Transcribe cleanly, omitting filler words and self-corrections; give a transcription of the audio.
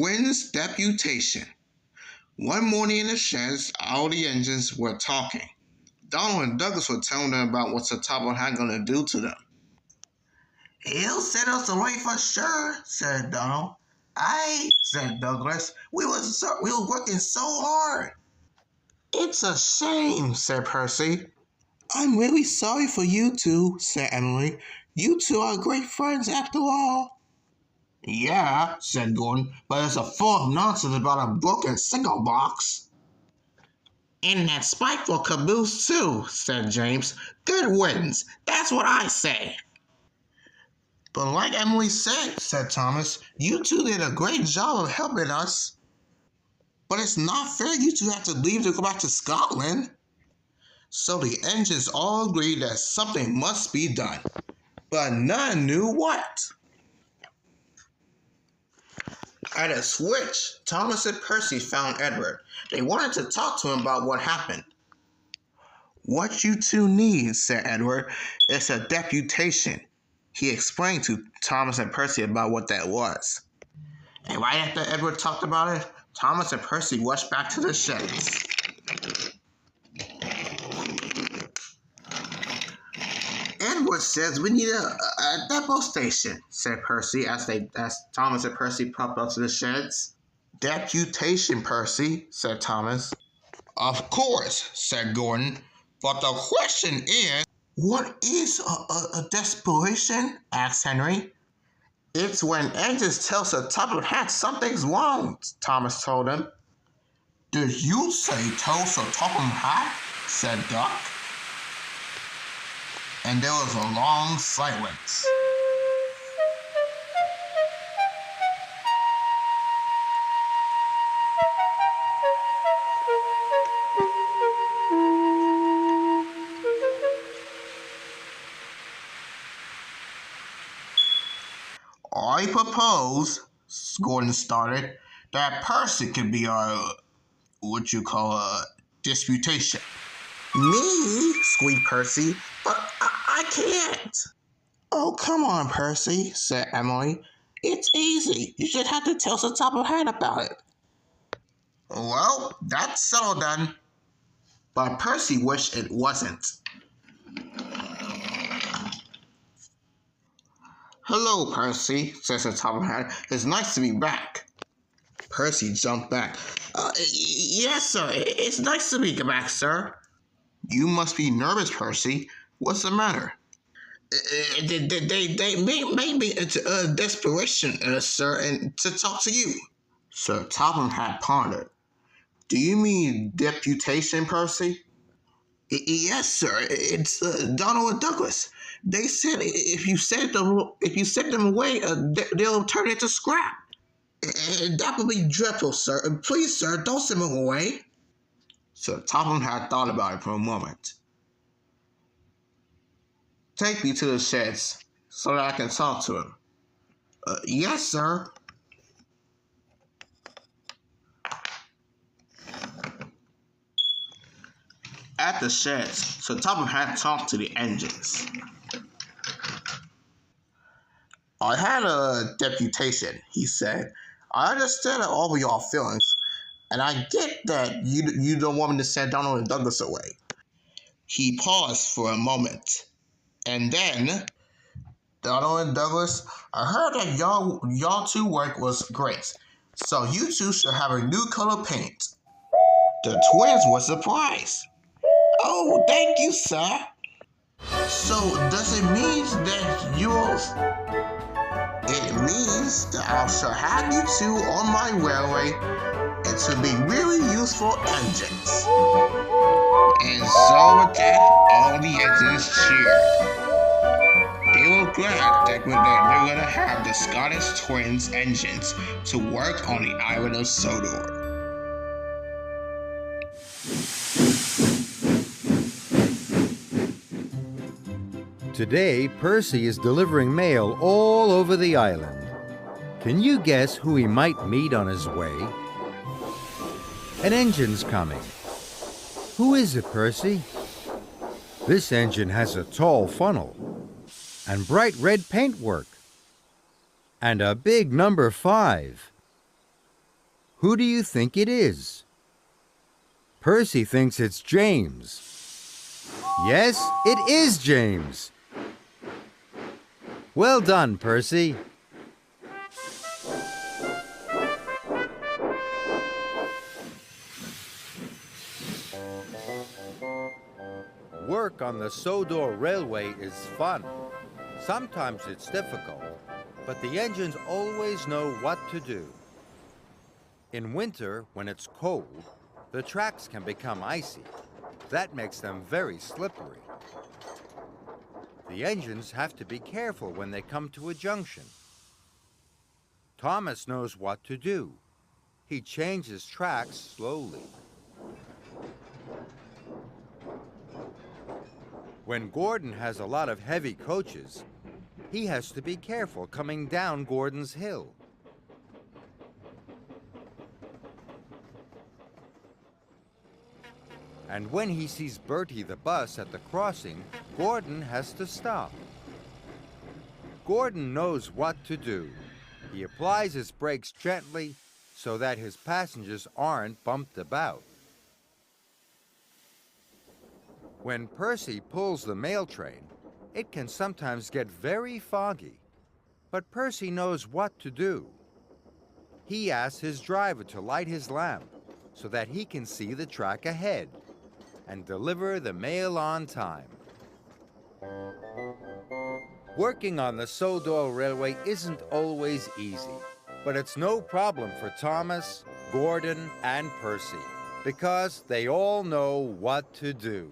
Twins Deputation. One morning in the sheds, all the engines were talking. Donald and Douglas were telling them about what Sir Topham Hatt going to do to them. "He'll set us away for sure," said Donald. "Aye," said Douglas. We was working so hard." "It's a shame," said Percy. "I'm really sorry for you two," said Emily. "You two are great friends after all." "Yeah," said Gordon, "but it's a full of nonsense about a broken signal box." "And that spiteful caboose, too," said James. "Good winds, that's what I say." "But like Emily said Thomas, you two did a great job of helping us." "But it's not fair you two have to leave to go back to Scotland." So the engines all agreed that something must be done, but none knew what. At a switch, Thomas and Percy found Edward. They wanted to talk to him about what happened. "What you two need," said Edward, "is a deputation." He explained to Thomas and Percy about what that was. And right after Edward talked about it, Thomas and Percy rushed back to the sheds. "Edward says we need a depot station," said Percy as Thomas and Percy popped up to the sheds. "Deputation, Percy," said Thomas. "Of course," said Gordon. "But the question is..." "What is a desperation?" asked Henry. "It's when engines tell Sir Topham Hatt something's wrong," Thomas told him. "Did you say tell Sir Topham Hatt?" said Duck. And there was a long silence. "I propose," Gordon started, "that Percy could be our, disputation." "Me?" squeaked Percy. "But I can't." "Oh, come on, Percy," said Emily. "It's easy. You just have to tell Sir Topham Hatt about it." "Well, that's settled then." But Percy wished it wasn't. "Hello, Percy," said Sir Topham Hatt. "It's nice to be back." Percy jumped back. Yes, sir. It's nice to be back, sir." "You must be nervous, Percy. What's the matter?" They made me into desperation, sir, and to talk to you." Sir Topham Hatt pondered. "Do you mean deputation, Percy?" "Yes, sir. It's Donald and Douglas. They said if you send them away, they'll turn into scrap. And that would be dreadful, sir. Please, sir, don't send them away." Sir Topham Hatt thought about it for a moment. "Take me to the sheds so that I can talk to him." Yes, sir." At the sheds, Sir Topham Hatt talked to the engines. "I had a deputation," he said. "I understand all of y'all feelings, and I get that you don't want me to send Donald and Douglas away." He paused for a moment, and then, "Donald and Douglas, I heard that y'all two work was great, so you two should have a new coat of paint." The twins were surprised. "Oh, thank you, sir." "So does it mean that you'll..." "It means that I shall have you two on my railway and to be really useful engines." And so with that, all the engines cheered. They were glad that they were going to have the Scottish Twins engines to work on the island of Sodor. Today, Percy is delivering mail all over the island. Can you guess who he might meet on his way? An engine's coming. Who is it, Percy? This engine has a tall funnel and bright red paintwork and a big number 5. Who do you think it is? Percy thinks it's James. Yes, it is James. Well done, Percy. Work on the Sodor Railway is fun. Sometimes it's difficult, but the engines always know what to do. In winter, when it's cold, the tracks can become icy. That makes them very slippery. The engines have to be careful when they come to a junction. Thomas knows what to do. He changes tracks slowly. When Gordon has a lot of heavy coaches, he has to be careful coming down Gordon's hill. And when he sees Bertie the bus at the crossing, Gordon has to stop. Gordon knows what to do. He applies his brakes gently so that his passengers aren't bumped about. When Percy pulls the mail train, it can sometimes get very foggy. But Percy knows what to do. He asks his driver to light his lamp so that he can see the track ahead and deliver the mail on time. Working on the Sodor Railway isn't always easy, but it's no problem for Thomas, Gordon, and Percy, because they all know what to do.